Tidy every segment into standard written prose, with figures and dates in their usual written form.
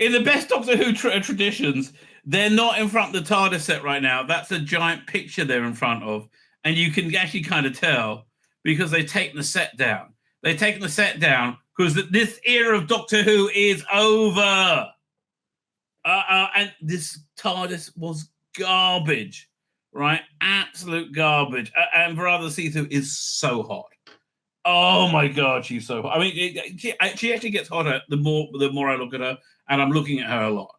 in the best Doctor Who traditions, they're not in front of the TARDIS set right now. That's a giant picture they're in front of. And you can actually kind of tell because they've taken the set down. They've taken the set down because this era of Doctor Who is over. And this TARDIS was garbage, right? Absolute garbage. And Verada Sethu is so hot. Oh my God, she's so hot. I mean, she actually gets hotter the more I look at her, and I'm looking at her a lot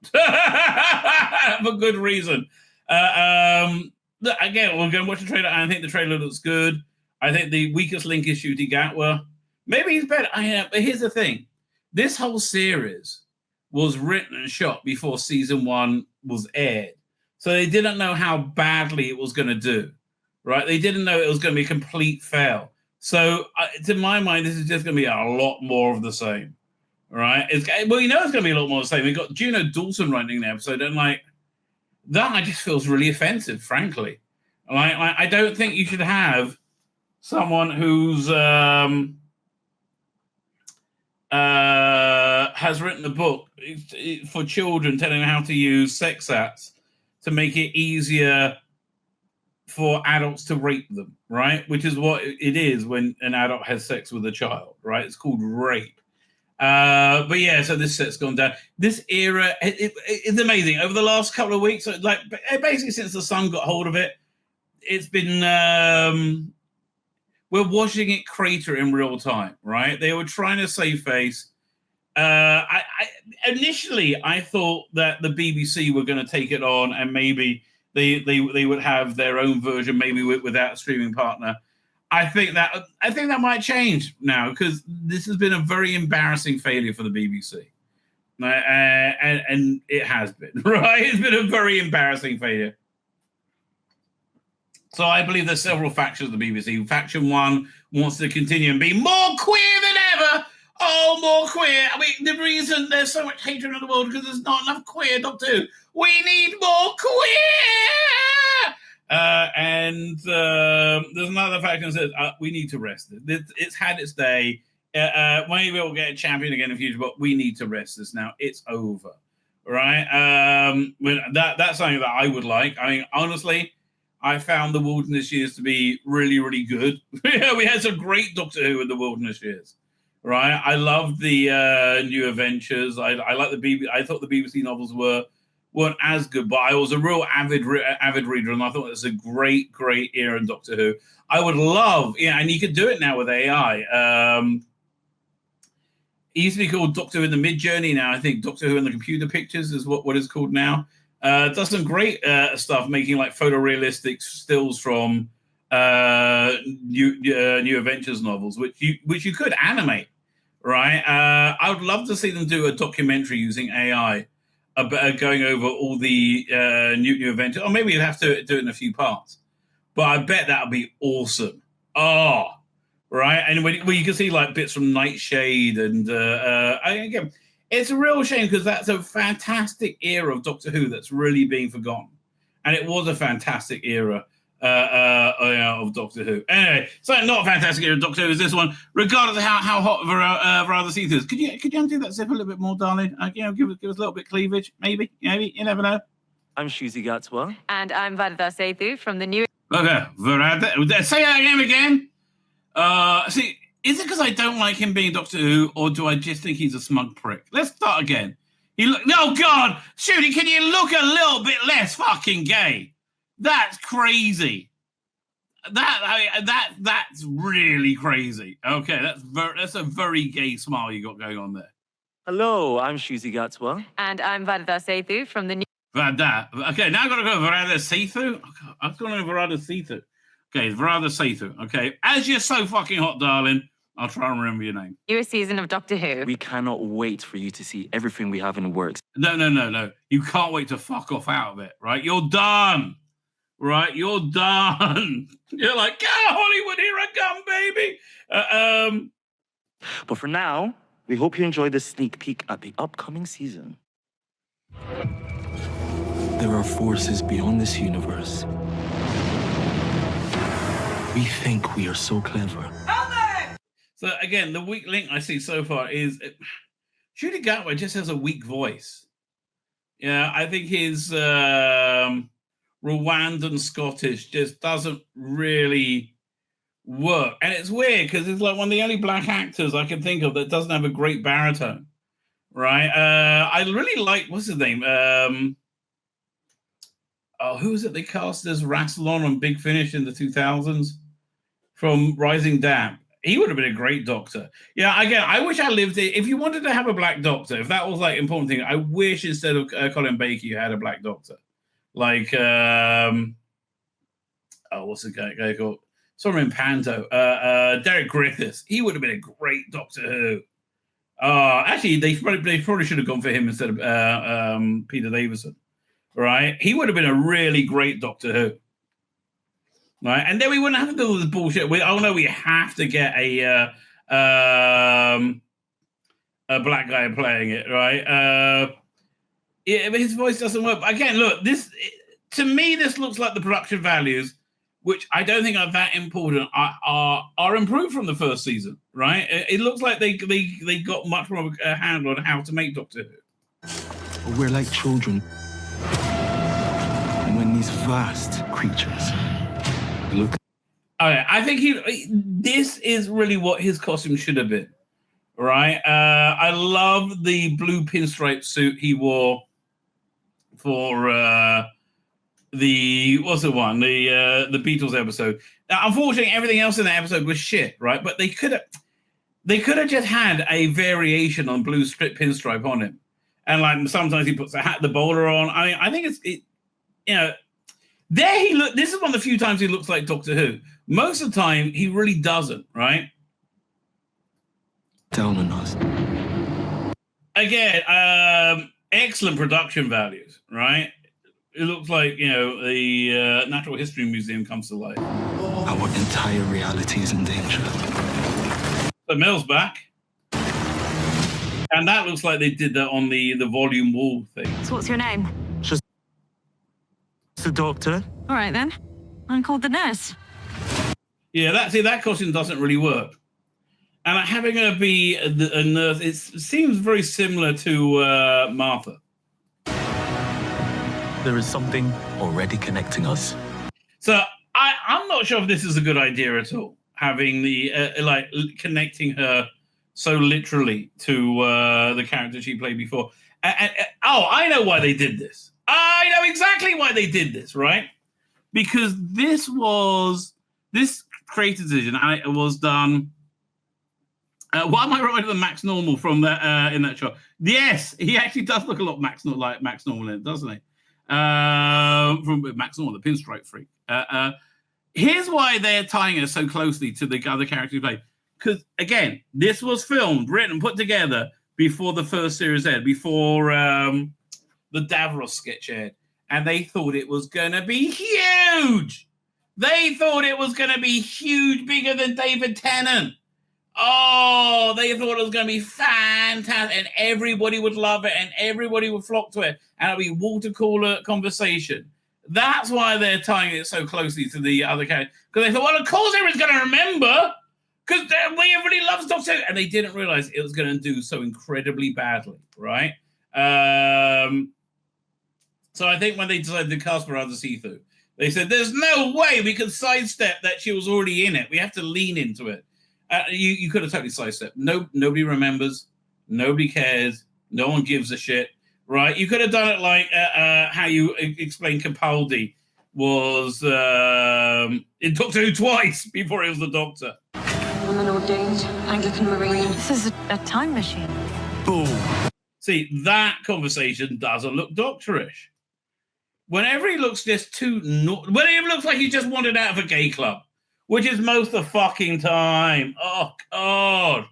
for good reason. Again, we're going to watch the trailer, and I think the trailer looks good. I think the weakest link is Ncuti Gatwa. Maybe he's better. But here's the thing: this whole series was written and shot before season 1 was aired, so they didn't know how badly it was going to do. Right? They didn't know it was going to be a complete fail. So, to my mind, this is just going to be a lot more of the same, right? It's going to be a lot more of the same. We've got Juno Dawson writing the episode, and that just feels really offensive, frankly. I don't think you should have someone who's has written a book for children telling them how to use sex acts to make it easier for adults to rape them, right? Which is what it is when an adult has sex with a child, right? It's called rape. But yeah, so this set's gone down. This era, it's amazing. Over the last couple of weeks, basically since the Sun got hold of it, it's been, we're watching it crater in real time, right? They were trying to save face. Initially, I thought that the BBC were going to take it on and maybe they would have their own version, maybe without a streaming partner. I think that might change now because this has been a very embarrassing failure for the BBC, and it has been, right. It's been a very embarrassing failure. So I believe there's several factions of the BBC. Faction 1 wants to continue and be more queer than ever. Oh, more queer. I mean, the reason there's so much hatred in the world because there's not enough queer Doctor Who. We need more queer! And there's another faction that says, we need to rest it. It's had its day. Maybe we'll get a champion again in the future, but we need to rest this now. It's over, right? That's something that I would like. I mean, honestly, I found the Wilderness Years to be really, really good. We had some great Doctor Who in the Wilderness Years. Right, I loved the New Adventures. I like the BBC. I thought the BBC novels weren't as good, but I was a real avid reader, and I thought it was a great era in Doctor Who. I would love, and you could do it now with AI. It used to be called Doctor Who in the Mid-Journey. Now I think Doctor Who in the Computer Pictures is what it's called now. Does some great stuff, making like photorealistic stills from New Adventures novels, which you could animate. Right, I would love to see them do a documentary using AI, going over all the new Adventures, or maybe you'd have to do it in a few parts. But I bet that would be awesome. Oh, right, and when you can see like bits from Nightshade, and again, it's a real shame because that's a fantastic era of Doctor Who that's really being forgotten, and it was a fantastic era. Of Doctor Who. Anyway, so not a fantastic era of Doctor Who is this one, regardless of how hot Verada Sethu is. Could you undo that zip a little bit more, darling? Give us a little bit of cleavage, maybe. You never know. I'm Ncuti Gatwa. And I'm Verada Sethu from the new... Okay, Verada. Say that again. See, is it because I don't like him being Doctor Who, or do I just think he's a smug prick? Let's start again. Oh, God! Ncuti, can you look a little bit less fucking gay? That's crazy. That's really crazy. Okay, that's a very gay smile you got going on there. Hello, I'm Ncuti Gatwa. And I'm Verada Sethu from the new... Verada. Okay, now I've got to go Verada Sethu. I've got to go Verada Sethu. Okay, Verada Sethu. Okay, as you're so fucking hot, darling, I'll try and remember your name. Newest season of Doctor Who. We cannot wait for you to see everything we have in the works. No. You can't wait to fuck off out of it, right? You're done. Right, you're done. You're like, Hollywood, here I come, baby. But for now, we hope you enjoy this sneak peek at the upcoming season. There are forces beyond this universe. We think we are so clever. So again, the weak link I see so far is Ncuti Gatwa just has a weak voice. Yeah, I think his Rwandan Scottish just doesn't really work. And it's weird because it's like one of the only black actors I can think of that doesn't have a great baritone, right? I really like, what's his name? Who was it they cast as Rassilon on Big Finish in the 2000s from Rising Damp? He would have been a great doctor. Yeah, again, I wish I lived it. If you wanted to have a black doctor, if that was like important thing, I wish instead of Colin Baker, you had a black doctor. Like, what's the guy called? Someone in Panto. Derek Griffiths. He would have been a great Doctor Who. Actually, they probably should have gone for him instead of Peter Davison. Right? He would have been a really great Doctor Who. Right? And then we wouldn't have to do all this bullshit. We have to get a black guy playing it, right? But his voice doesn't work. Again, look, to me, this looks like the production values, which I don't think are that important, are improved from the first season, right? It looks like they got much more of a handle on how to make Doctor Who. We're like children. And when these vast creatures look... I think this is really what his costume should have been, right? I love the blue pinstripe suit he wore for the Beatles episode. Now, unfortunately, everything else in that episode was shit, right? But they could have just had a variation on blue strip pinstripe on him, and like sometimes he puts the bowler on. I mean, I think there he look. This is one of the few times he looks like Doctor Who. Most of the time, he really doesn't, right? Down on us. Again, excellent production values, right? It looks like, the Natural History Museum comes to life. Our entire reality is in danger. So Mel's back. And that looks like they did that on the volume wall thing. So what's your name? Just the doctor. All right, then. I'm called the nurse. Yeah, that costume doesn't really work. And having her be a nurse, it seems very similar to Martha. There is something already connecting us. So I'm not sure if this is a good idea at all, having the connecting her so literally to the character she played before. I know why they did this. I know exactly why they did this, right? Because this creative decision, and it was done. Why am I reminded of Max Normal from that in that shot? Yes, he actually does look a lot like Max Normal in it, doesn't he? From Max Normal, the pinstripe freak. Here's why they're tying us so closely to the other characters who played. Because again, this was filmed, written, put together before the first series aired, before the Davros sketch aired, and they thought it was going to be huge. They thought it was going to be huge, bigger than David Tennant. Oh, they thought it was going to be fantastic, and everybody would love it, and everybody would flock to it, and it'll be water cooler conversation. That's why they're tying it so closely to the other characters, because they thought, well, of course everyone's going to remember, because everybody loves Doctor Who, and they didn't realize it was going to do so incredibly badly, right? So I think when they decided to cast Miranda see-through, they said, there's no way we can sidestep that she was already in it. We have to lean into it. You could have totally sidestepped. Nobody remembers. Nobody cares. No one gives a shit, right? You could have done it like how you explained Capaldi was in Doctor Who twice before he was the Doctor. I'm an ordained Anglican Marine. This is a time machine. Boom. See, that conversation doesn't look doctorish. Whenever he looks just whenever he looks like he just wanted out of a gay club, which is most of the fucking time. Oh, God.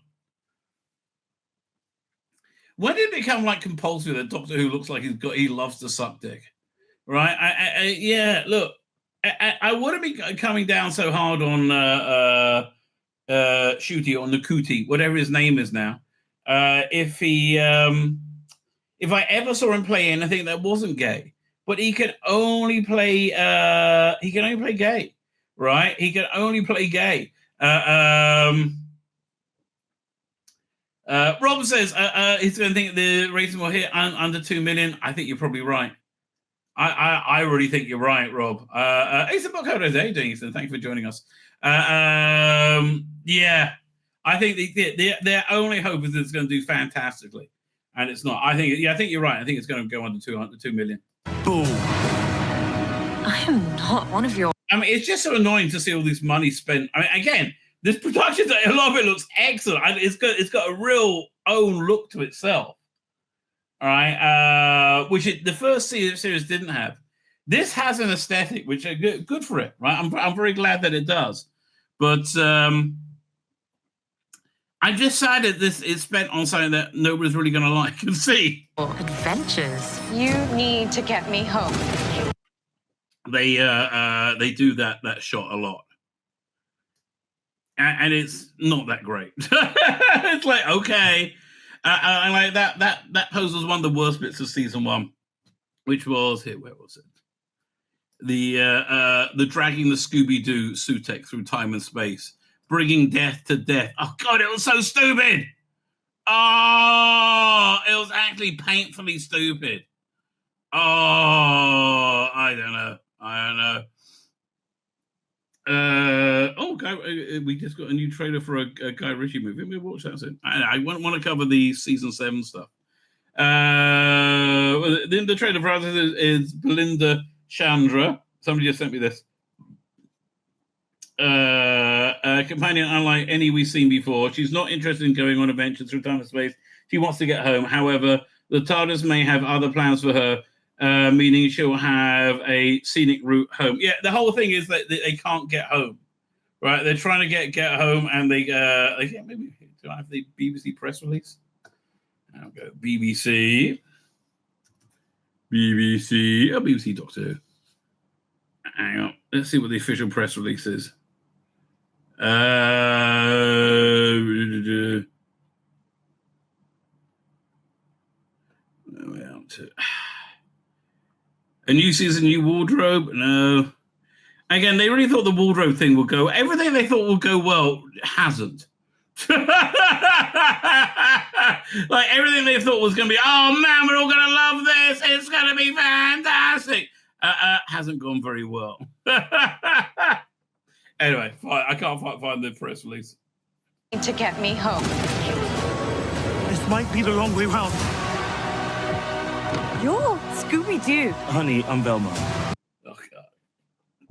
When did it become like compulsory that Doctor Who looks like he loves to suck dick? Right? Yeah, look, I wouldn't be coming down so hard on Shooty or Nakuti, whatever his name is now. If I ever saw him play anything that wasn't gay, but he can only play gay. Right? He can only play gay. Rob says he's going to think the rating will hit under 2 million. I think you're probably right. I really think you're right, Rob. It's a book how are doing, Ethan? Thank you for joining us. Yeah, I think their only hope is that it's going to do fantastically, and it's not. I think you're right. I think it's going to go under 2 million. Boom. I am not one of your. I mean, it's just so annoying to see all this money spent. I mean, again, this production, a lot of it looks excellent. It's got a real own look to itself. All right, which the first series didn't have. This has an aesthetic, which are good for it, right? I'm very glad that it does. But I decided this is spent on something that nobody's really going to like and see. Adventures. You need to get me home. They do that shot a lot, and it's not that great. It's like, okay, and like that pose was one of the worst bits of season 1, which was here. Where was it? The dragging the Scooby-Doo Sutek through time and space, bringing death to death. Oh God, it was so stupid. Oh, it was actually painfully stupid. Oh, I don't know. We just got a new trailer for a Guy Ritchie movie. Maybe watch that soon. I want to cover the season 7 stuff. Then the trailer for others is Belinda Chandra. Somebody just sent me this. A companion unlike any we've seen before. She's not interested in going on adventures through time and space. She wants to get home. However, the TARDIS may have other plans for her. Meaning she'll have a scenic route home. Yeah, the whole thing is that they can't get home, right? They're trying to get home, and maybe do I have the BBC press release? I'll go BBC, BBC Doctor Who. Hang on, let's see what the official press release is. A new season, new wardrobe? No. Again, they really thought the wardrobe thing would go. Everything they thought would go well hasn't. Like everything they thought was going to be, oh man, we're all going to love this. It's going to be fantastic. Hasn't gone very well. Anyway, fine. I can't find the press release. To get me home. This might be the wrong way round. You're Scooby-Doo. Honey, I'm Velma. Oh, God.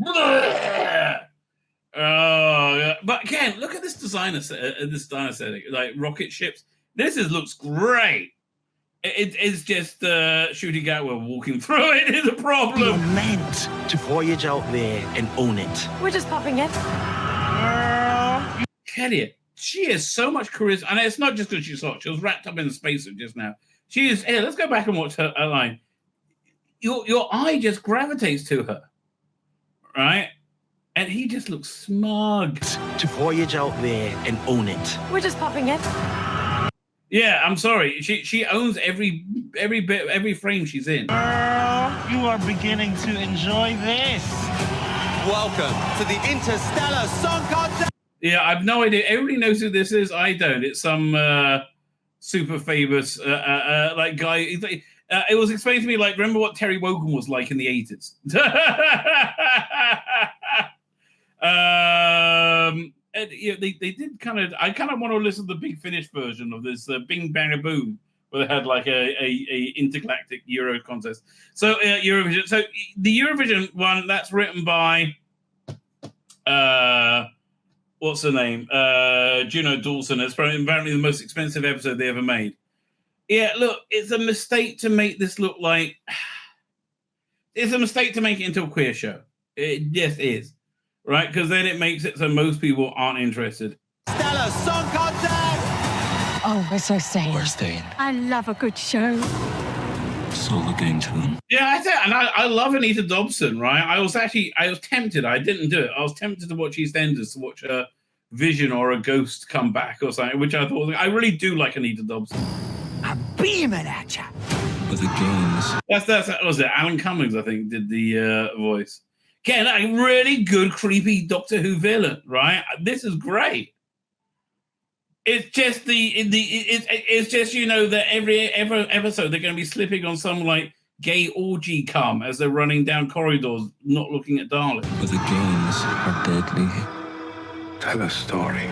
Oh, yeah. But again, look at this designer setting, like rocket ships. This looks great. It's just shooting out while walking through it is a problem. You're meant to voyage out there and own it. We're just popping in. Kelly, she has so much charisma. And it's not just because she's hot. She was wrapped up in the spacesuit just now. She is. Here, let's go back and watch her line. Your eye just gravitates to her, right? And he just looks smug. To voyage out there and own it. We're just popping in. Yeah, I'm sorry. She owns every bit, every frame she's in. You are beginning to enjoy this. Welcome to the Interstellar Song Contest. Yeah, I've no idea. Everybody knows who this is. I don't. It's some super famous like guy. It was explained to me like, remember what Terry Wogan was like in the 80s. And, you know, they did kind of. I kind of want to listen to the Big Finish version of this Bing Bang a Boom, where they had like a intergalactic Euro contest. So Eurovision. So the Eurovision one that's written by what's her name? Juno Dawson. It's apparently the most expensive episode they ever made. Yeah, look, it's a mistake to make this look like. It's a mistake to make it into a queer show. It just is. Right, because then it makes it so most people aren't interested. Stellar Song Contest! Oh, we're so staying. We're staying. I love a good show. So we're going to them. Yeah, I think, and I love Anita Dobson, right? I was tempted. I didn't do it. I was tempted to watch EastEnders, to watch a vision or a ghost come back or something, which I thought, I really do like Anita Dobson. I'm beaming at ya. But the games. That was it. Alan Cummings, I think, did the voice. Again, a really good, creepy Doctor Who villain, right? This is great. It's just it's just that every episode they're going to be slipping on some like gay orgy cum as they're running down corridors, not looking at Daleks. But the games are deadly. Tell a story.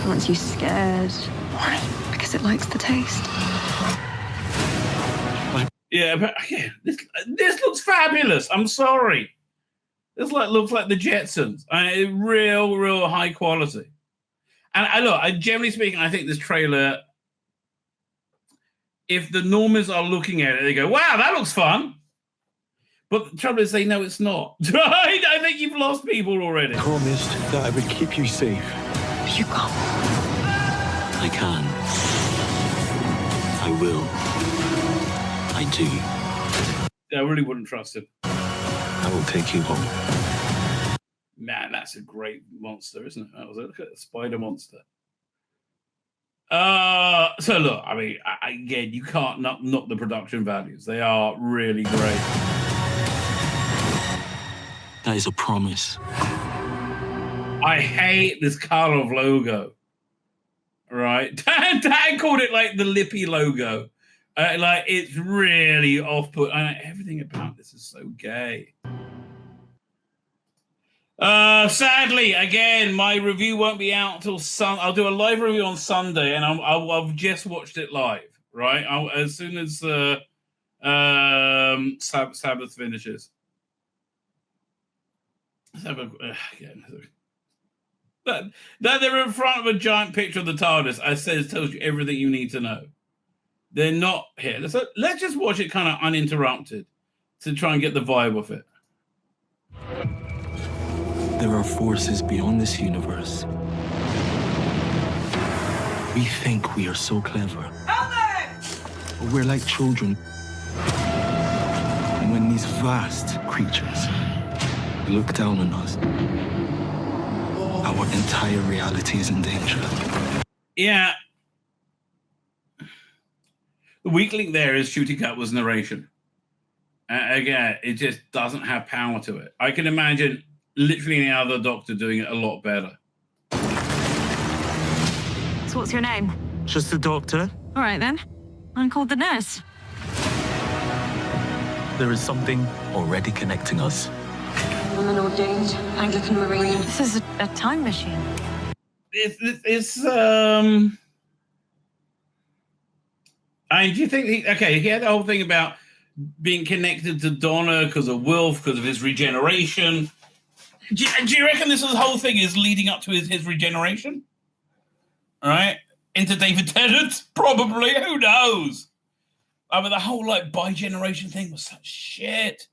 Aren't you scared? Why? Because it likes the taste. Yeah, but yeah, this looks fabulous. I'm sorry. This looks like the Jetsons. Real high quality. And look, generally speaking, I think this trailer, if the normies are looking at it, they go, wow, that looks fun. But the trouble is they know it's not. Right? I think you've lost people already. I promised that I would keep you safe. You can't. I can. I will. I do. I really wouldn't trust him. I will take you home. Man, that's a great monster, isn't it? That was it. Look at the spider monster. So look, I mean, again, you can't knock the production values. They are really great. That is a promise. I hate this color of logo. Right? Dan called it like the lippy logo. Like it's really off-put. Everything about this is so gay. Sadly, again, my review won't be out till I'll do a live review on Sunday, and I've just watched it live. Right, as soon as Sabbath finishes. That they're in front of a giant picture of the TARDIS. I said it tells you everything you need to know. They're not here. Let's just watch it kind of uninterrupted to try and get the vibe of it. There are forces beyond this universe. We think we are so clever. But we're like children. And when these vast creatures look down on us, our entire reality is in danger. Yeah. The weak link there is Shooty Cutler's narration. Again, it just doesn't have power to it. I can imagine literally any other Doctor doing it a lot better. So what's your name? Just the Doctor. All right, then. I'm called the nurse. There is something already connecting us. I'm an ordained Anglican Marine. This is a time machine. Do you think he had the whole thing about being connected to Donna because of Wilf, because of his regeneration. Do you reckon this whole thing is leading up to his regeneration? All right? Into David Tennant? Probably. Who knows? I mean, the whole, bi-generation thing was such shit.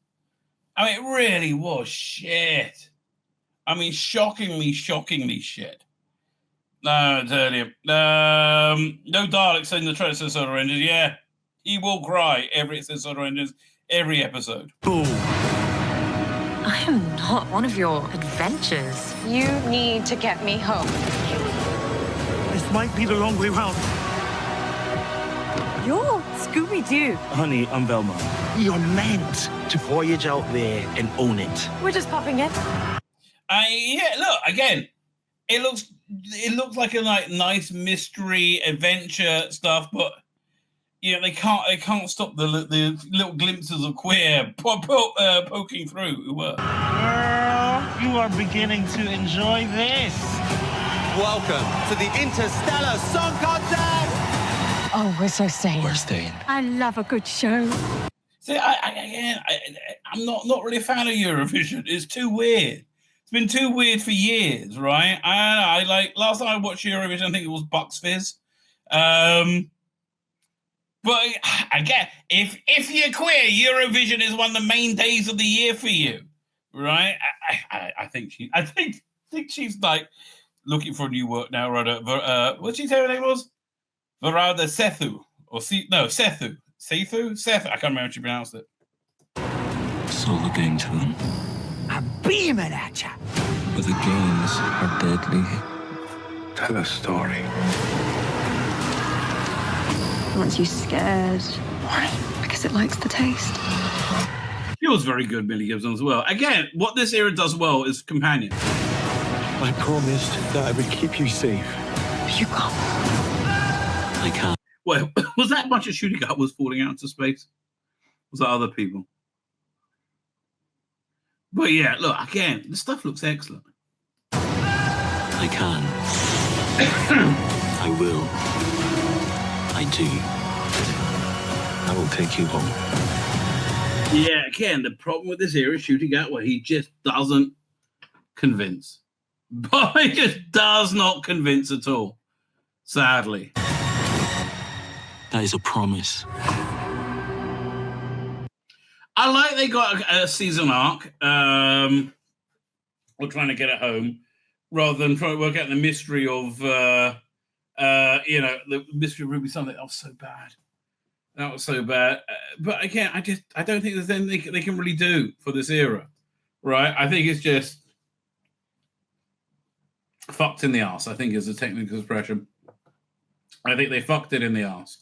I mean, it really was shit. I mean, shockingly shit. No, I tell you. No Daleks in the trailer says Solar Engines. Yeah, he will cry every Solar Engines every episode. Boom. I am not one of your adventures. You need to get me home. This might be the wrong way round. You're Scooby-Doo. Honey, I'm Velma. You're meant to voyage out there and own it. We're just popping in. Yeah, look, again, it looks like a nice mystery adventure stuff, but they can't stop the little glimpses of queer poking through. Girl, you are beginning to enjoy this. Welcome to the Interstellar Song Contest! Oh, we're so staying. We're staying. I love a good show. See, I'm not really a fan of Eurovision. It's too weird. It's been too weird for years, right? I last time I watched Eurovision, I think it was Bucks Fizz. But again, if you're queer, Eurovision is one of the main days of the year for you, right? I think she's looking for new work now. Right? What did she say her name was? Varada Sethu Sethu. I can't remember how she pronounced it. So looking to them. I'm beaming at ya. But the games are deadly. Tell a story. Aren't you scared? Why? Because it likes the taste. She was very good, Millie Gibson, as well. Again, what this era does well is companion. I promised that I would keep you safe. You can't. I can't. Well, was that a bunch of shooting guard was falling out into space? Was that other people? But yeah, look, again, the stuff looks excellent. I can. I will. I do. I will take you home. Yeah, again, the problem with this era is shooting out where he just doesn't convince. But he just does not convince at all, sadly. That is a promise. I like they got a season arc. We're trying to get it home rather than trying to work out the mystery of, the mystery of Ruby something. That was so bad. That was so bad. But again, I don't think there's anything they can really do for this era, right? I think it's just fucked in the arse, I think is a technical expression. I think they fucked it in the arse.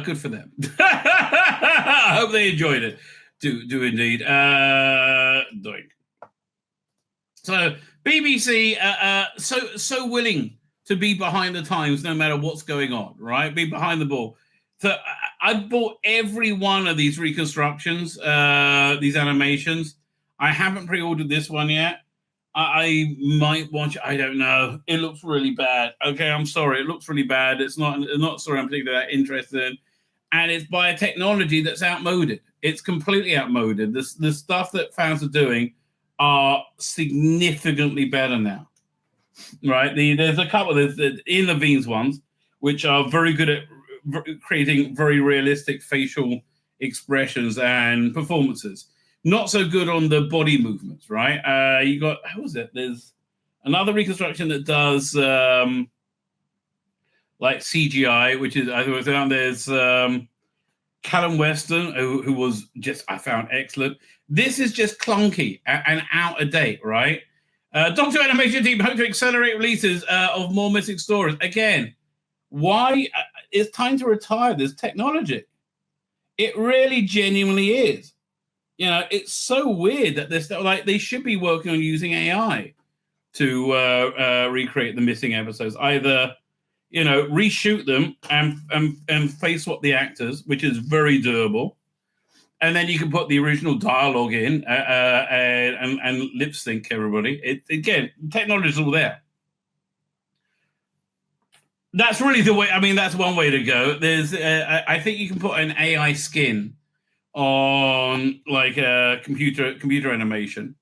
Good for them. I hope they enjoyed it. Do indeed. Doink. So BBC, so willing to be behind the times no matter what's going on, right? Be behind the ball. So I've bought every one of these reconstructions, these animations. I haven't pre-ordered this one yet. I might watch it. I don't know. It looks really bad. Okay, I'm sorry. It looks really bad. It's not a story I'm particularly that interested in. And it's by a technology that's outmoded. It's completely outmoded. The stuff that fans are doing are significantly better now. Right? There's a couple. There's the In the Veins ones, which are very good at creating very realistic facial expressions and performances. Not so good on the body movements, right? You got, how was it? There's another reconstruction that does like CGI, which is, I was down. There's Callum Weston, who was just, I found excellent. This is just clunky and out of date, right? Doctor Animation Team hope to accelerate releases of more missing stories. Again, why? It's time to retire this technology. It really genuinely is. You know, it's so weird that they're still, like, they should be working on using AI to recreate the missing episodes. Either, you know, reshoot them and face swap the actors, which is very doable, and then you can put the original dialogue in and lip sync everybody. Again, technology's all there. That's really the way. I mean, that's one way to go. There's, I think you can put an AI skin on like a computer animation,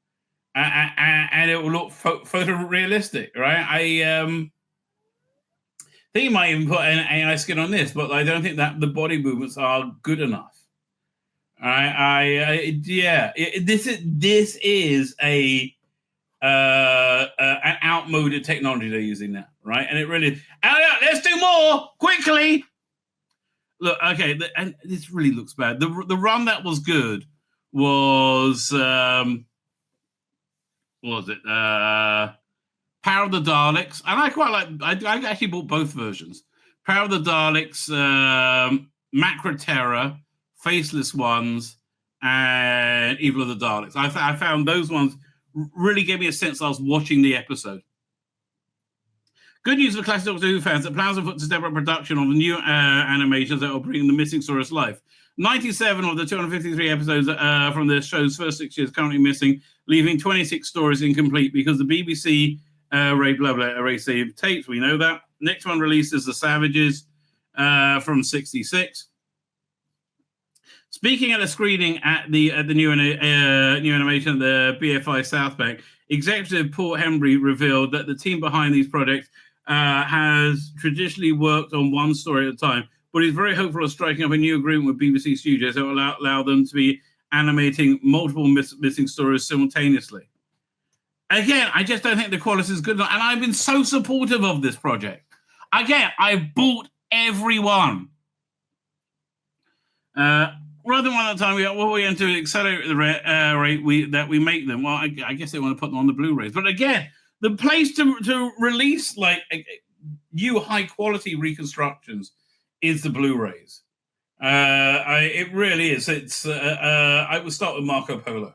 and it will look photorealistic, right? I think you might even put an AI skin on this, but I don't think that the body movements are good enough. This is an outmoded technology they're using now, right? And it really, let's do more quickly. Look, okay, and this really looks bad. The run that was good was Power of the Daleks, and I quite like. I actually bought both versions. Power of the Daleks, Macra Terror, Faceless Ones, and Evil of the Daleks. I found those ones really gave me a sense I was watching the episode. Good news for classic Doctor Who fans that plans are put to step up production on the new animations that will bring the missing stories to life. 97 of the 253 episodes from the show's first 6 years currently missing, leaving 26 stories incomplete because the BBC erased tapes. We know that. Next one released is The Savages from 66. Speaking at a screening at the new animation, the BFI South Bank, executive Paul Hembry revealed that the team behind these projects has traditionally worked on one story at a time, but he's very hopeful of striking up a new agreement with BBC Studios that will allow them to be animating multiple missing stories simultaneously. Again, I just don't think the quality is good enough, and I've been so supportive of this project. Again, I've bought every one. Rather than one at a time, we're going to accelerate the rate that we make them. Well, I guess they want to put them on the Blu-rays. But again, the place to release like new high-quality reconstructions is the Blu-rays. It really is. It's. I would start with Marco Polo.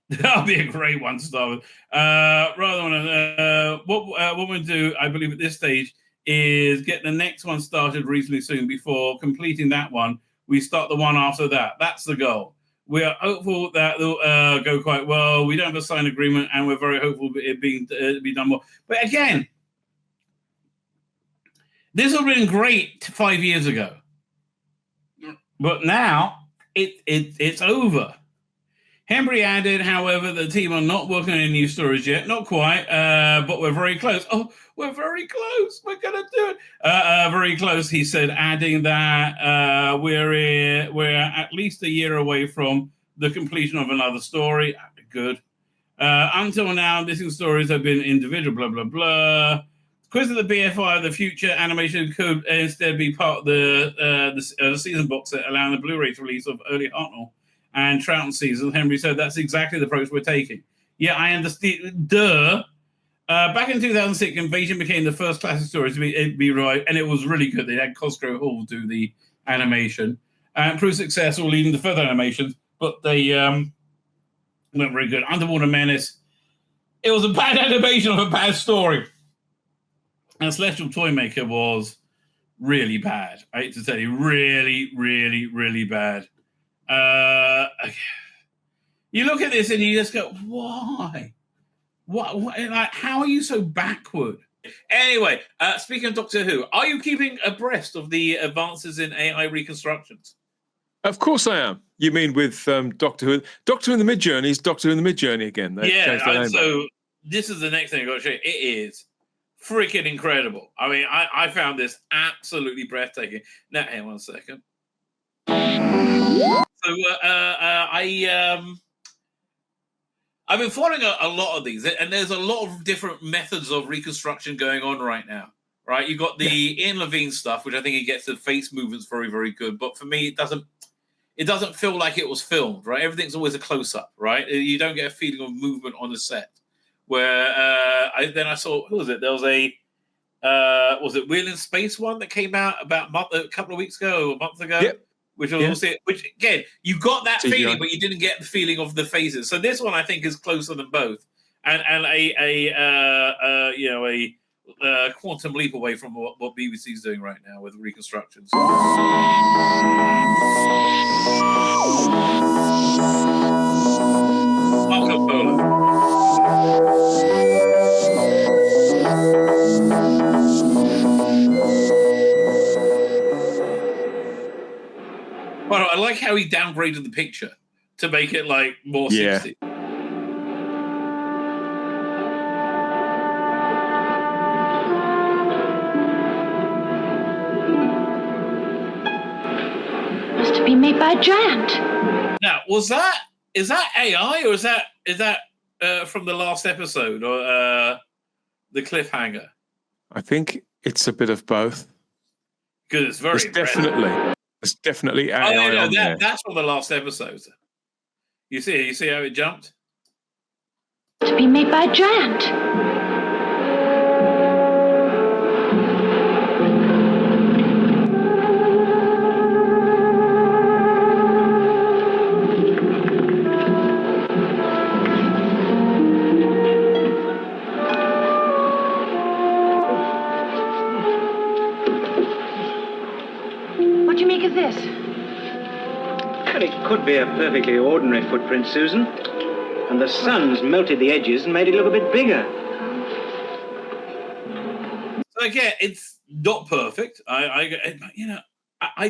That'll be a great one to start with. What we're going to do, I believe, at this stage is get the next one started reasonably soon. Before completing that one, we start the one after that. That's the goal. We are hopeful that they'll go quite well. We don't have a signed agreement, and we're very hopeful it being be done more. But again, this would have been great 5 years ago, but now it's over. Henry added, however, the team are not working on any new stories yet. Not quite, but we're very close. Oh, we're very close. We're going to do it. Very close, he said, adding that we're at least a year away from the completion of another story. Good. Until now, missing stories have been individual, blah, blah, blah. Quiz of the BFI, the future animation could instead be part of the season box set, allowing the Blu-ray release of early Hartnell and Troughton seasons. Henry said that's exactly the approach we're taking. Yeah, I understand. Back in 2006, Invasion became the first classic story to be right, and it was really good. They had Cosgrove Hall do the animation. And proved successful, leading to further animations, but they weren't very good. Underwater Menace, it was a bad animation of a bad story. And Celestial Toymaker was really bad. I hate to tell you, really, really, really bad. You look at this and you just go, why? What? Like, how are you so backward? Anyway, speaking of Doctor Who, are you keeping abreast of the advances in AI reconstructions? Of course I am. You mean with Doctor Who? Doctor Who in the Mid-Journey is Doctor Who in the Mid-Journey again. So this is the next thing I've got to show you. It is freaking incredible. I mean, I found this absolutely breathtaking. Now, hang on one second. So I've been following a lot of these, and there's a lot of different methods of reconstruction going on right now. Right, you got the Ian Levine stuff, which I think he gets the face movements very, very good. But for me, it doesn't feel like it was filmed. Right, everything's always a close up. Right, you don't get a feeling of movement on the set. Where I saw, who was it? There was was it Wheel in Space one that came out about a couple of weeks ago, a month ago? Yep. Which again, you got that feeling, but you didn't get the feeling of the faces. So this one, I think, is closer than both, and a quantum leap away from what BBC is doing right now with reconstructions. Marco Polo. Well, I like how he downgraded the picture to make it like more 60. Must have been made by a giant. Now, is that AI or is that from the last episode or the cliffhanger? I think it's a bit of both. Because it's very It's definitely AI on there. That's from the last episode. You see how it jumped? To be made by a giant. What do you make of this? Well, it could be a perfectly ordinary footprint, Susan. And the sun's melted the edges and made it look a bit bigger. So again, it's not perfect. I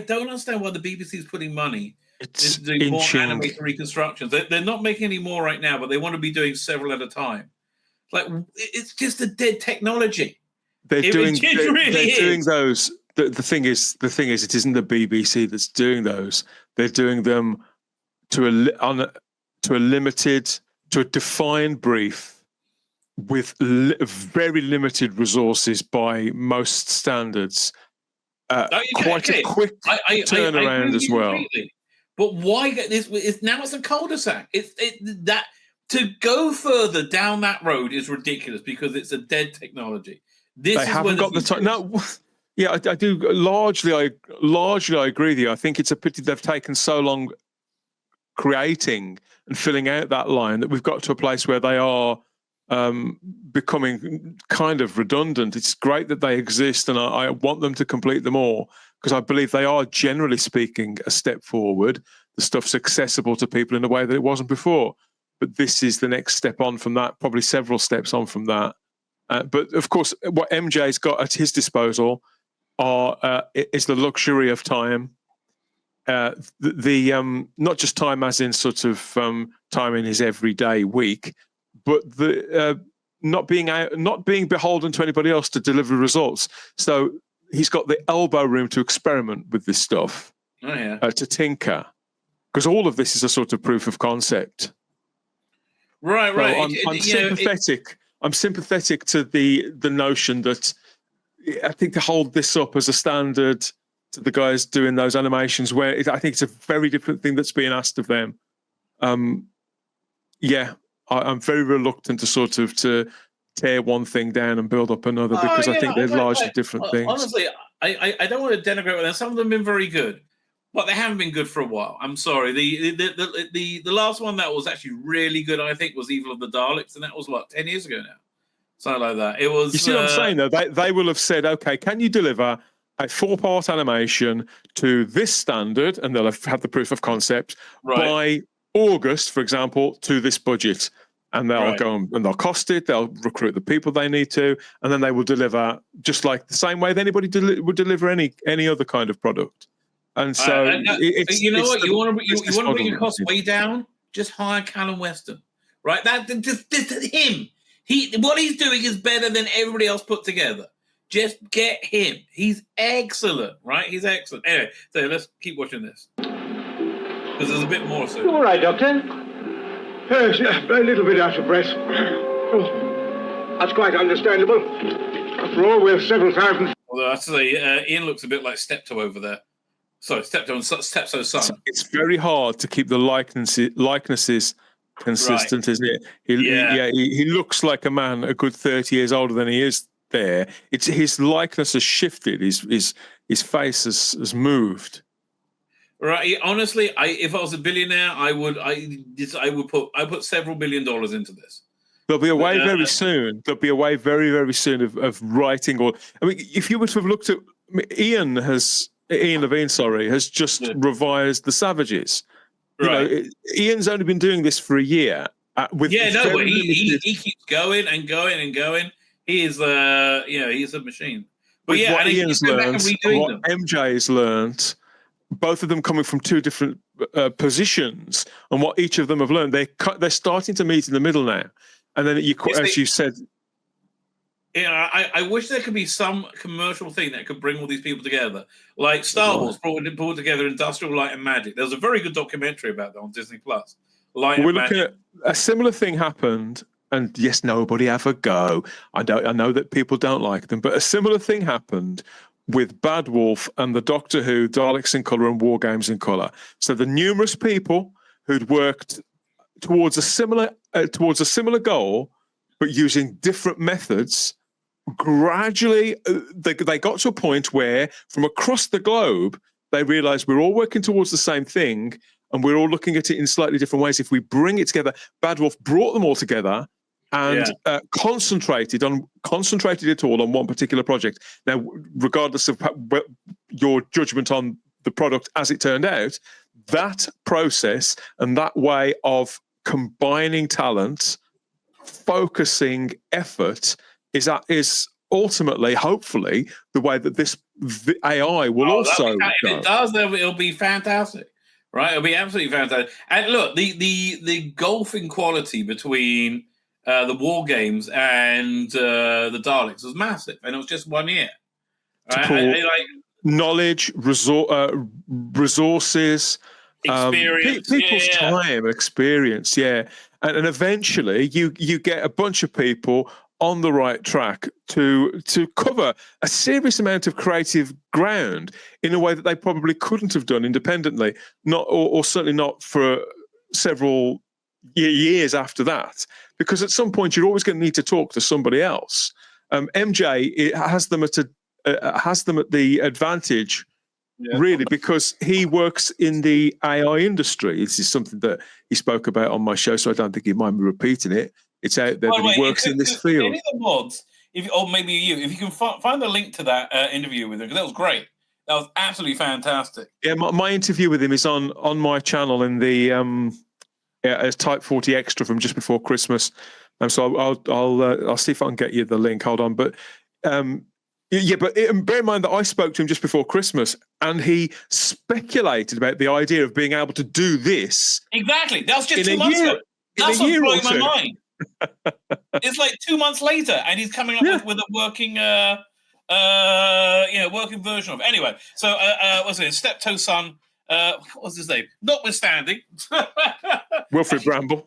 don't understand why the BBC is putting money into doing more animated reconstructions. They're not making any more right now, but they want to be doing several at a time. Like, it's just a dead technology. They're doing those. The thing is, it isn't the BBC that's doing those. They're doing them to a defined brief with very limited resources by most standards. Quite a quick turnaround as well. Completely. But why get this? Now it's a cul-de-sac. That to go further down that road is ridiculous because it's a dead technology. They haven't got the time. No, yeah, I do. Largely, I agree with you. I think it's a pity they've taken so long creating and filling out that line that we've got to a place where they are becoming kind of redundant. It's great that they exist, and I want them to complete them all, because I believe they are, generally speaking, a step forward. The stuff's accessible to people in a way that it wasn't before. But this is the next step on from that, probably several steps on from that. But of course, what MJ's got at his disposal is the luxury of time. Not just time as in sort of time in his everyday week, but the not being beholden to anybody else to deliver results. So he's got the elbow room to experiment with this stuff, to tinker, because all of this is a sort of proof of concept. Right. So I'm sympathetic. I'm sympathetic to the notion that I think to hold this up as a standard to the guys doing those animations, where I think it's a very different thing that's being asked of them. I'm very reluctant to sort of to tear one thing down and build up another, because I think they're largely different things. Honestly, I don't want to denigrate them. Some of them have been very good, but they haven't been good for a while. I'm sorry. The last one that was actually really good, I think, was Evil of the Daleks, and that was 10 years ago now, something like that. It was. You see what I'm saying though? They will have said, okay, can you deliver a 4-part animation to this standard, and they'll have had the proof of concept by August, for example, to this budget, and they'll go and they'll cost it. They'll recruit the people they need to, and then they will deliver just like the same way that anybody would deliver any other kind of product. And so, you know what? You want to bring your costs way down? Just hire Callum Weston, right? This him. What he's doing is better than everybody else put together. Just get him. He's excellent, right? He's excellent. Anyway, so let's keep watching this, because there's a bit more. So, All right, Doctor. Yes, a little bit out of breath. Oh, that's quite understandable. After all, we're several thousand. Although I have to say, Ian looks a bit like Steptoe over there. Sorry, Steptoe and Steptoe's son. It's very hard to keep the likenesses consistent, isn't it? He looks like a man a good 30 years older than he is there. It's his likeness has shifted. His face has moved. Right. Honestly, if I was a billionaire, I would put several $1 billion into this. There'll be a way very soon. There'll be a way very, very soon of writing. If you were to have looked at Ian Levine, has just revised The Savages. Ian's only been doing this for a year. But he keeps going and going and going. He is, he's a machine. But what Ian's learned, what MJ's learned, both of them coming from two different positions, and what each of them have learned, they're starting to meet in the middle now. And then as you said. I wish there could be some commercial thing that could bring all these people together. Like Star Wars brought together Industrial Light and Magic. There was a very good documentary about that on Disney+. We're looking at a similar thing happened, and yes, nobody have a go. I know that people don't like them, but a similar thing happened with Bad Wolf and the Doctor Who, Daleks in Colour and War Games in Colour. So the numerous people who'd worked towards a similar goal, but using different methods, gradually they got to a point where from across the globe, they realized we're all working towards the same thing and we're all looking at it in slightly different ways. If we bring it together, Bad Wolf brought them all together and concentrated it all on one particular project. Now, regardless of your judgment on the product as it turned out, that process and that way of combining talent, focusing effort is ultimately, hopefully, the way that this AI will also go. If it does, it'll be fantastic, right? It'll be absolutely fantastic. And look, the golfing quality between the War Games and the Daleks was massive, and it was just 1 year. Right? Knowledge, resources, experience, people's time, experience, and eventually you get a bunch of people on the right track to cover a serious amount of creative ground in a way that they probably couldn't have done independently, or certainly not for several years after that, because at some point you're always going to need to talk to somebody else. MJ has them at the advantage really, because he works in the AI industry. This is something that he spoke about on my show, so I don't think he mind me repeating it. It's out there By the that he way, works in this if field. any of the mods, or maybe you, if you can find the link to that interview with him, because that was great. That was absolutely fantastic. Yeah, my interview with him is on my channel in the as Type 40 Extra from just before Christmas. So I'll see if I can get you the link. Hold on, but but bear in mind that I spoke to him just before Christmas, and he speculated about the idea of being able to do this. Exactly, that was just 2 months ago. That's what's blowing my mind. It's like 2 months later, and he's coming up with a working, working version of it. Anyway, so what's it? Steptoe son. What was his name? Notwithstanding, Wilfred Bramble.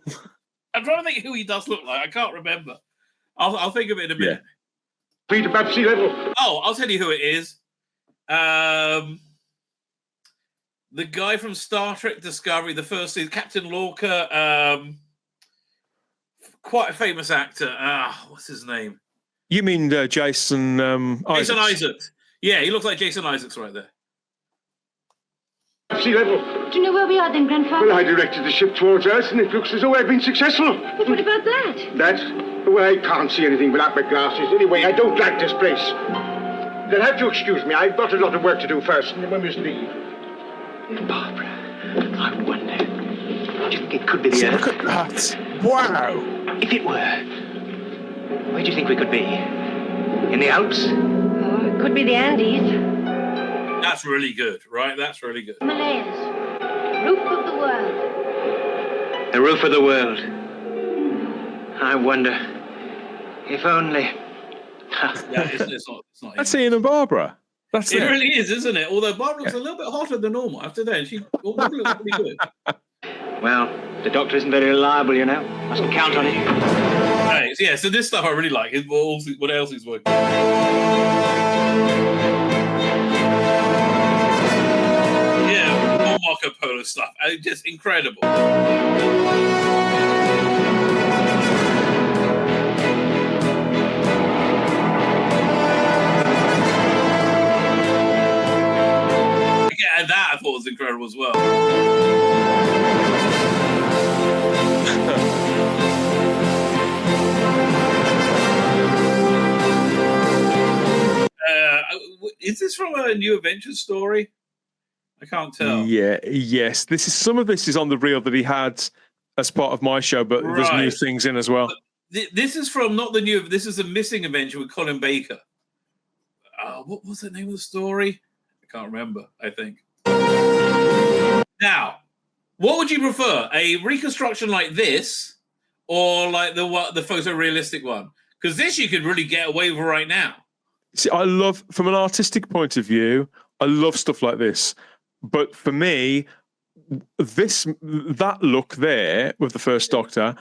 I'm trying to think who he does look like. I can't remember. I'll think of it in a minute. Feet above sea level. Oh, I'll tell you who it is. The guy from Star Trek Discovery, the first season, Captain Lorca. Quite a famous actor. What's his name? You mean Jason Isaacs? Jason Isaacs. Yeah, he looks like Jason Isaacs right there. Sea level. Do you know where we are then, Grandfather? Well, I directed the ship towards us, and it looks as though I've been successful. But what about that? That? Well, I can't see anything without my glasses. Anyway, I don't like this place. You'll have to excuse me. I've got a lot of work to do first, and then we must leave. Barbara, I wonder. Do you think it could be the Earth? Look at that. Wow. If it were, where do you think we could be? In the Alps? Oh, it could be the Andes. That's really good, right? That's really good. Himalayas. Roof of the world. The roof of the world. I wonder. If only. It's not That's Ian and Barbara. That's it. It really is, isn't it? Although Barbara looks a little bit hotter than normal after that. She looks pretty good. Well, the doctor isn't very reliable, you know. Mustn't count on it. Right, yeah, so this stuff I really like. What else he's working on? Yeah, more Marco Polo stuff. Just incredible. Yeah, that I thought was incredible as well. Is this from a New Adventures story? I can't tell. Yes. Some of this is on the reel that he had as part of my show, but there's new things in as well. This is from not the new. This is a Missing Adventure with Colin Baker. What was the name of the story? I can't remember. I think. Now, what would you prefer? A reconstruction like this, or like the photorealistic one? Because this you could really get away with right now. See, I love, from an artistic point of view, I love stuff like this. But for me, that look there with the First Doctor,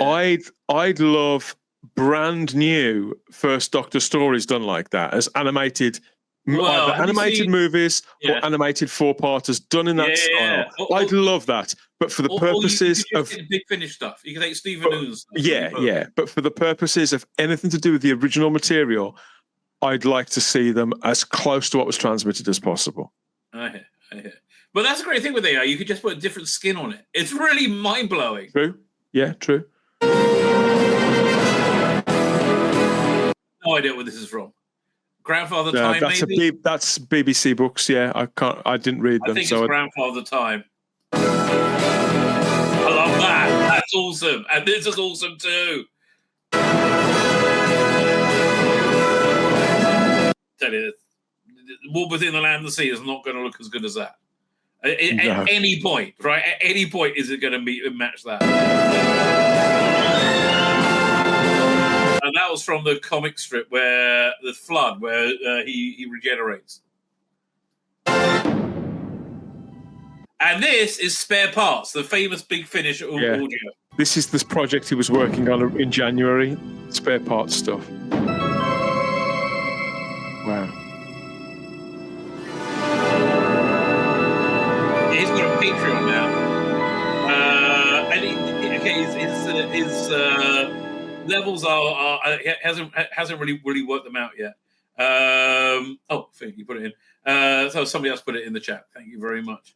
I'd love brand new First Doctor stories done like that, as animated, either animated movies or animated four-parters done in that style. I'd love that. But for the purposes of Big Finish stuff, you can take Stephen Noon's stuff. Yeah. But for the purposes of anything to do with the original material, I'd like to see them as close to what was transmitted as possible. I hear. But that's a great thing with AI. You could just put a different skin on it. It's really mind-blowing. True. Yeah, true. No idea what this is from. Grandfather Time, maybe? That's BBC books, yeah. I didn't read them. I think it's Grandfather Time. I love that. That's awesome. And this is awesome too. Tell you, War Within the Land and the Sea is not going to look as good as that. At any point, right? At any point, is it going to match that? And that was from the comic strip where the Flood, where he regenerates. And this is Spare Parts, the famous Big Finish audio. This is this project he was working on in January. Spare Parts stuff. Wow. He's got a Patreon now, and his levels hasn't really worked them out yet. I think you put it in. So somebody else put it in the chat. Thank you very much.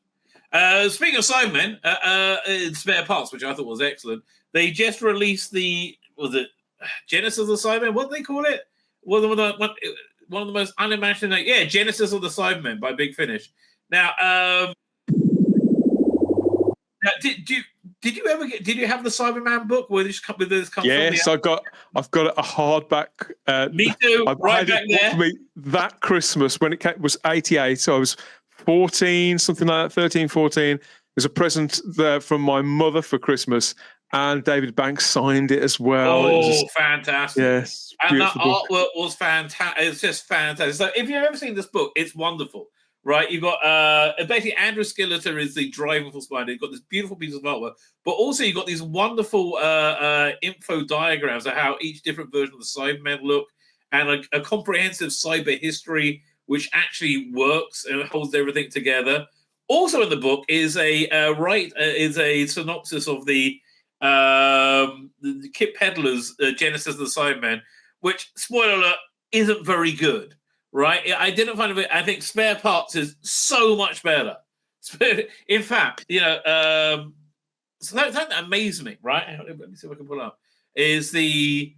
Speaking of Cybermen, in spare parts, which I thought was excellent, they just released was it Genesis of the Cybermen? What do they call it? One of the most unimaginable. Yeah, Genesis of the Cybermen by Big Finish. Now, did you ever did you have the Cyberman book where this come from? Yes, I've got a hardback. Me too. Right back there. For me that Christmas when it came, was 88, so I was 14, something like that, 13, 14. There's a present there from my mother for Christmas, and David Banks signed it as well. Oh, fantastic! Yes, and that artwork was fantastic. It's just fantastic. So, if you've ever seen this book, it's wonderful. Right, you've got basically Andrew Skilleter is the driving force behind it. You've got this beautiful piece of artwork, but also you've got these wonderful info diagrams of how each different version of the Cybermen look, and a comprehensive cyber history which actually works and holds everything together. Also in the book is a synopsis of the Kip Pedler's Genesis of the Cybermen, which, spoiler alert, isn't very good. Right, I didn't find it. I think Spare Parts is so much better. In fact, so that amazed me. Right, let me see if I can pull it up. Is the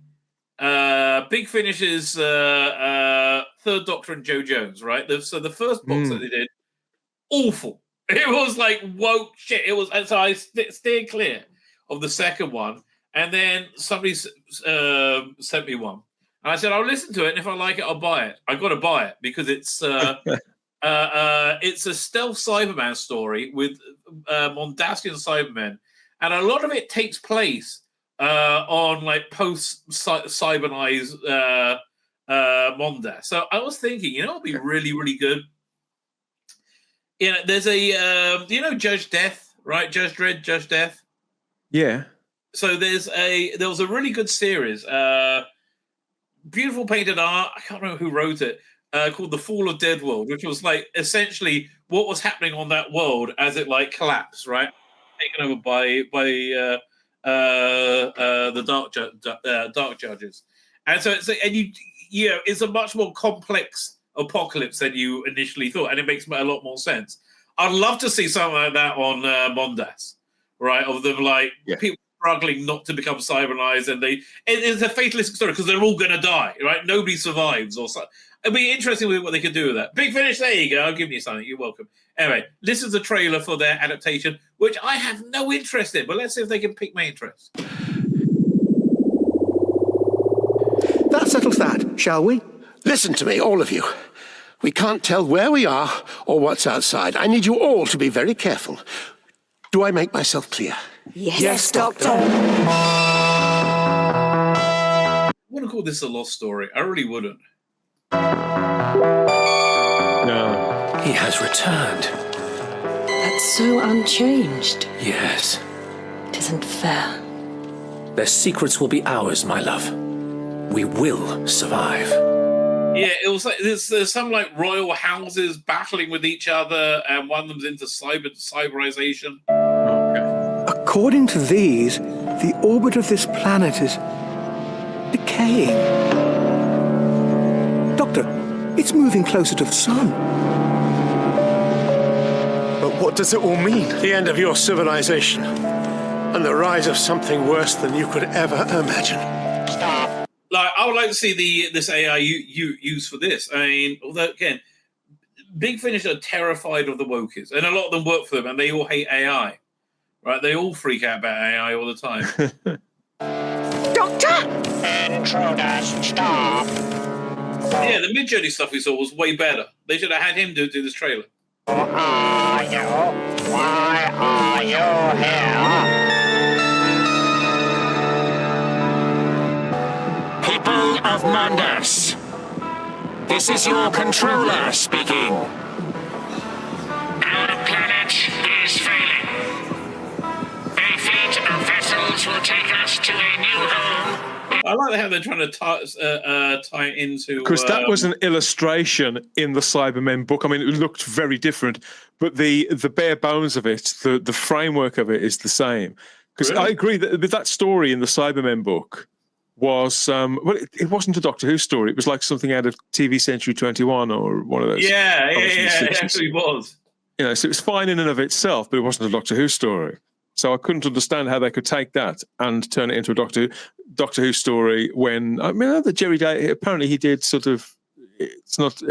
Big Finish's Third Doctor and Joe Jones? Right, so the first box that they did, awful. It was like woke shit. It was, and so I steered clear of the second one, and then somebody sent me one. And I said, I'll listen to it, and if I like it, I'll buy it. I've got to buy it because it's a stealth Cyberman story with Mondasian Cybermen, and a lot of it takes place on like post-cybernized Mondas. So I was thinking, it'd be really, really good. There's a Judge Death, right? Judge Dredd, Judge Death. Yeah. So there was a really good series. Beautiful painted art. I can't remember who wrote it. Called The Fall of Dead World, which was like essentially what was happening on that world as it like collapsed, right? Taken over by the dark judges, and so it's a much more complex apocalypse than you initially thought, and it makes a lot more sense. I'd love to see something like that on Mondas, right? Of them people struggling not to become cybernized, and it's a fatalistic story because they're all going to die, right? Nobody survives, or so. It'd be interesting with what they could do with that. Big Finish, there you go. I'll give you something. You're welcome. Anyway, this is the trailer for their adaptation, which I have no interest in, but let's see if they can pique my interest. That settles that, shall we? Listen to me, all of you. We can't tell where we are or what's outside. I need you all to be very careful. Do I make myself clear? Yes, Doctor. I wouldn't call this a lost story. I really wouldn't. No. He has returned. That's so unchanged. Yes. It isn't fair. Their secrets will be ours, my love. We will survive. Yeah, it was like there's some like royal houses battling with each other, and one of them's into cyberization. According to these, the orbit of this planet is decaying. Doctor, it's moving closer to the sun. But what does it all mean? The end of your civilization, and the rise of something worse than you could ever imagine. Stop. Like, I would like to see this AI used for this. I mean, although again, Big Finish are terrified of the wokies, and a lot of them work for them, and they all hate AI. Right? They all freak out about AI all the time. Doctor! Intruders, stop! Yeah, the Mid-Journey stuff we saw was way better. They should have had him do this trailer. Who are you? Why are you here? People of Mondas, this is your controller speaking. Our planet is failing. A fleet of vessels will take us to a new home. I like how they're trying to tie it into... Because that was an illustration in the Cybermen book. I mean, it looked very different, but the bare bones of it, the framework of it is the same. Because really? I agree that with that story in the Cybermen book, was it wasn't a Doctor Who story. It was like something out of TV Century 21 or one of those. Yeah, it actually was. So it was fine in and of itself, but it wasn't a Doctor Who story. So I couldn't understand how they could take that and turn it into a Doctor Who story when, the Jerry Day, apparently he did sort of, it's sort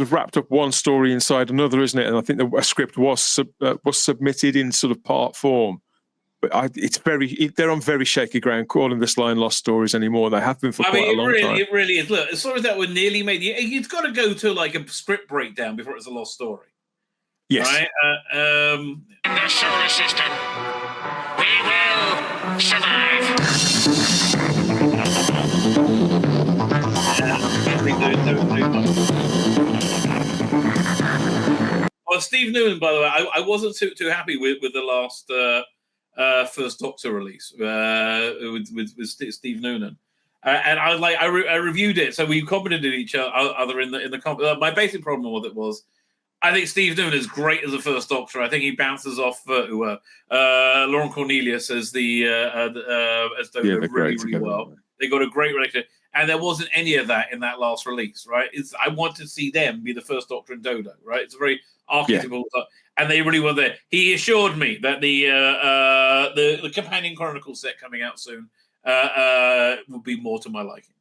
of wrapped up one story inside another, isn't it? And I think a script was submitted in sort of part form. But they're on very shaky ground calling this line lost stories anymore. They have been for quite a long time. It really is. Look, as far as that were nearly made, you've got to go to like a script breakdown before it's a lost story. Yes. Right? In the solar system, we will survive. Well, Steve Newman, by the way, I wasn't too happy with the last First Doctor release with Steve Noonan, and I reviewed it, so we commented on each other in the comment. My basic problem with it was, I think Steve Noonan is great as a First Doctor. I think he bounces off Lauren Cornelius as Doctor really well. They got a great relationship, and there wasn't any of that in that last release, right? I want to see them be the First Doctor and Dodo, right? It's a very archetypal, and they really were there. He assured me that the Companion Chronicles set coming out soon would be more to my liking.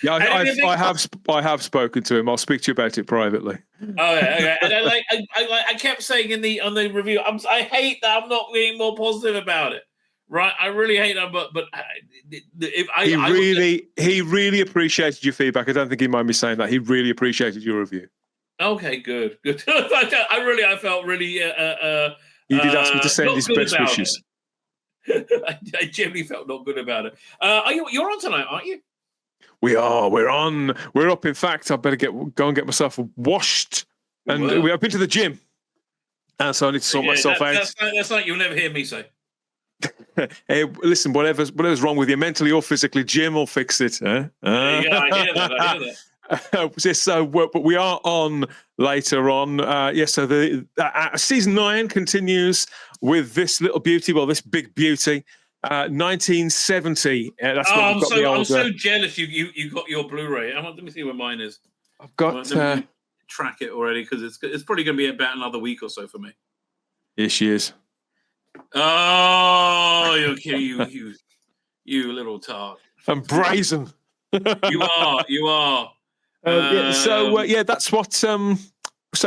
Yeah, I have spoken to him. I'll speak to you about it privately. Oh yeah, okay. And I kept saying on the review, I hate that I'm not being more positive about it. Right, I really hate that, but he really appreciated your feedback. I don't think he mind me saying that. He really appreciated your review. Okay, good. I felt really. He did ask me to send his best wishes. I genuinely felt not good about it. You're on tonight, aren't you? We are. We're on. We're up. In fact, I better go and get myself washed. And I've been to the gym, and so I need to sort myself out. That's like you'll never hear me say. Hey, listen, whatever's wrong with you, mentally or physically, Jim will fix it. I hear that. So, but we are on later on. So the season 9 continues with this little beauty. Well, this big beauty, 1970. That's what I'm so jealous. You got your Blu-ray. Let me see where mine is. I've got track it already because it's probably going to be about another week or so for me. Here she is. Oh, you're kidding, you little tart. I'm brazen. You are. That's what. So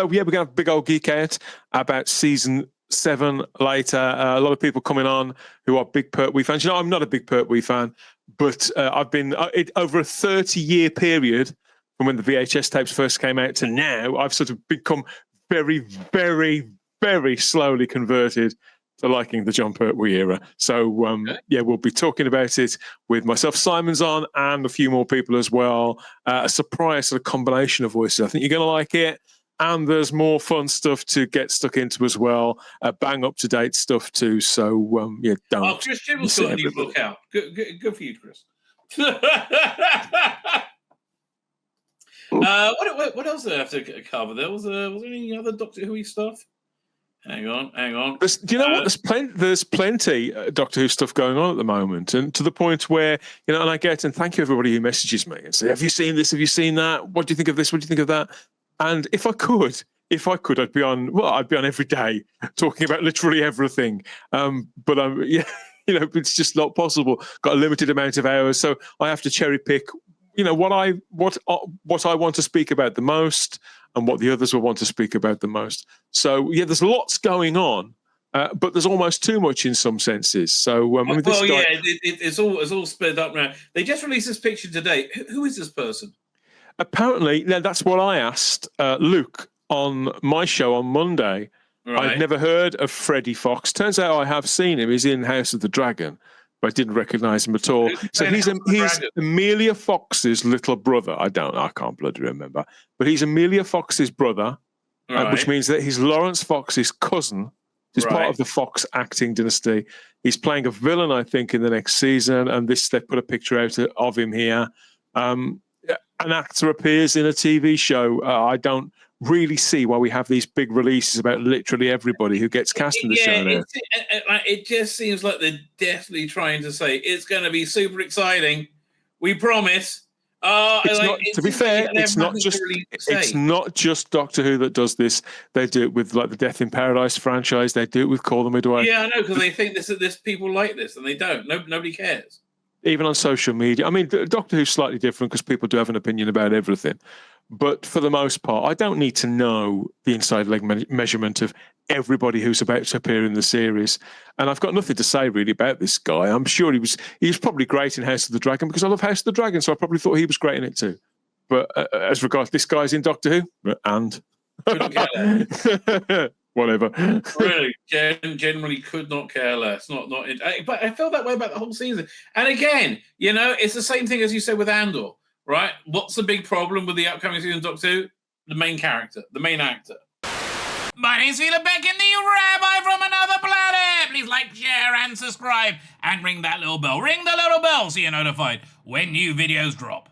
we're gonna have a big old geek out about season 7 later. A lot of people coming on who are big Pertwee fans. I'm not a big Pertwee fan, but I've been over a 30-year period from when the VHS tapes first came out to now. I've sort of become very, very, very slowly converted to liking the John Pertwee era. So, we'll be talking about it with myself. Simon's on and a few more people as well. A surprise sort of combination of voices. I think you're going to like it. And there's more fun stuff to get stuck into as well. Bang up-to-date stuff too. So, don't. Oh, Chris Jibble's got a new book out. Good for you, Chris. What else did I have to cover? Was there any other Doctor Who stuff? Hang on. Do you know what? There's plenty Doctor Who stuff going on at the moment, and to the point where and I get, and thank you everybody who messages me and say, "Have you seen this? Have you seen that? What do you think of this? What do you think of that?" And if I could, I'd be on every day talking about literally everything. But I'm, it's just not possible. Got a limited amount of hours, so I have to cherry pick. What I want to speak about the most, and what the others will want to speak about the most. So there's lots going on, but there's almost too much in some senses. So it's all sped up now. They just released this picture today. Who is this person? Apparently, that's what I asked Luke on my show on Monday. Right. I'd never heard of Freddie Fox. Turns out I have seen him. He's in House of the Dragon, but I didn't recognise him at all. So he's Amelia Fox's little brother. I can't bloody remember. But he's Amelia Fox's brother, which means that he's Lawrence Fox's cousin. He's part of the Fox acting dynasty. He's playing a villain, I think, in the next season. And they put a picture out of him here. An actor appears in a TV show. I don't really see why we have these big releases about literally everybody who gets cast in the show now. It just seems like they're definitely trying to say it's going to be super exciting. We promise. To be fair, it's not just Doctor Who that does this. They do it with like the Death in Paradise franchise. They do it with Call the Midwife. Yeah, I know, because they think this people like this, and they don't. Nobody cares. Even on social media. I mean, Doctor Who's slightly different because people do have an opinion about everything. But for the most part, I don't need to know the inside leg measurement of everybody who's about to appear in the series. And I've got nothing to say really about this guy. I'm sure he was probably great in House of the Dragon because I love House of the Dragon, so I probably thought he was great in it too. But as regards this guy's in Doctor Who, and whatever. Really, generally could not care less. But I felt that way about the whole season. And again, it's the same thing as you said with Andor, right? What's the big problem with the upcoming season of Doctor Who? The main character, the main actor. My name's Tzvi Lebetkin, the Rabbi from another planet. Please like, share, and subscribe, and ring that little bell. Ring the little bell so you're notified when new videos drop.